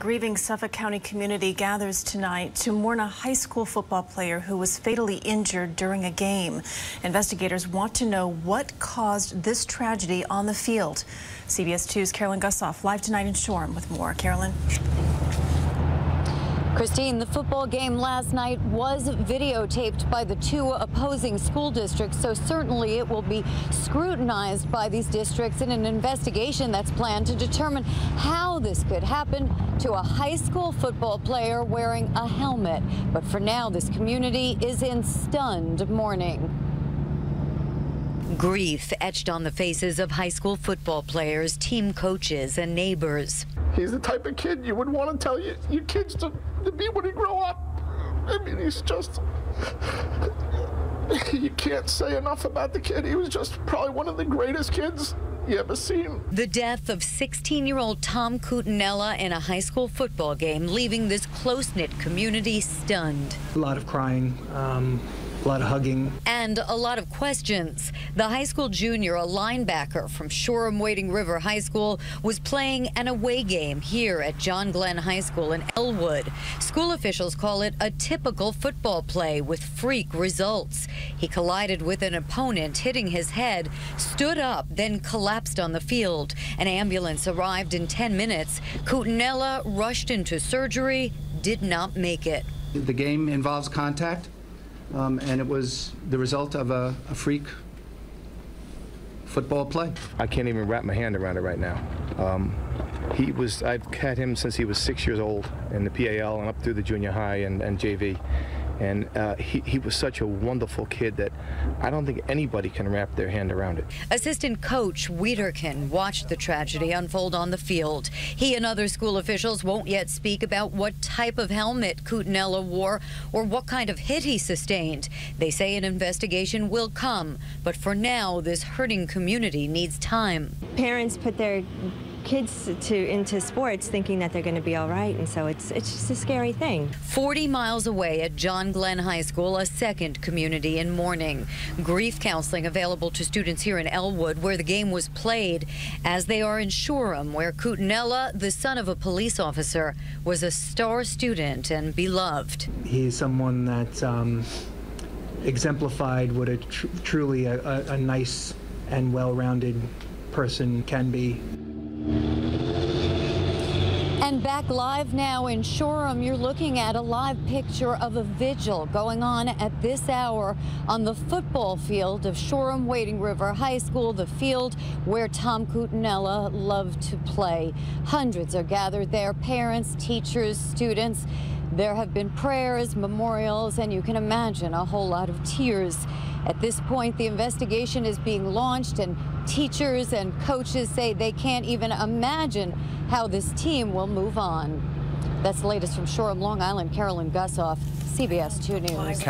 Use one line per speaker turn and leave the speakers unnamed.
grieving Suffolk County community gathers tonight to mourn a high school football player who was fatally injured during a game. Investigators want to know what caused this tragedy on the field. CBS 2's Carolyn Gusoff live tonight in Shoreham with more. Carolyn.
Christine, the football game last night was videotaped by the two opposing school districts, so certainly it will be scrutinized by these districts in an investigation that's planned to determine how this could happen to a high school football player wearing a helmet. But for now, this community is in stunned mourning. Grief etched on the faces of high school football players, team coaches, and neighbors.
He's the type of kid you would want to tell your kids to be when he grow up. I mean, he's just, you can't say enough about the kid. He was just probably one of the greatest kids you ever seen. The
death of 16-year-old Tom Cutinella in a high school football game, leaving this close-knit community stunned.
A lot of crying. A lot of hugging.
And a lot of questions. The high school junior, a linebacker from Shoreham Wading River High School, was playing an away game here at John Glenn High School in Elwood. School officials call it a typical football play with freak results. He collided with an opponent, hitting his head, stood up, then collapsed on the field. An ambulance arrived in 10 minutes. Cutinella rushed into surgery, did not make it.
The game involves contact. And it was the result of a freak football play.
I can't even wrap my hand around it right now. I've had him since he was 6 years old in the PAL and up through the junior high and JV. And he was such a wonderful kid that I don't think anybody can wrap their hand around it.
Assistant coach Wiederken watched the tragedy unfold on the field. He and other school officials won't yet speak about what type of helmet Cutinella wore or what kind of hit he sustained. They say an investigation will come, but for now, this hurting community needs time.
Parents put their kids into sports thinking that they're going to be all right, and so it's just a scary thing.
40 miles away at John Glenn High School, a second community in mourning. Grief counseling available to students here in Elwood, where the game was played, as they are in Shoreham, where Cutinella, the son of a police officer, was a star student and beloved.
He's someone that exemplified what a truly a nice and well-rounded person can be.
And back live now in Shoreham, you're looking at a live picture of a vigil going on at this hour on the football field of Shoreham Wading River High School, the field where Tom Cutinella loved to play. Hundreds are gathered there, parents, teachers, students. There have been prayers, memorials, and you can imagine a whole lot of tears. At this point, the investigation is being launched, and teachers and coaches say they can't even imagine how this team will move on. That's the latest from Shoreham, Long Island. Carolyn Gusoff, CBS 2 News.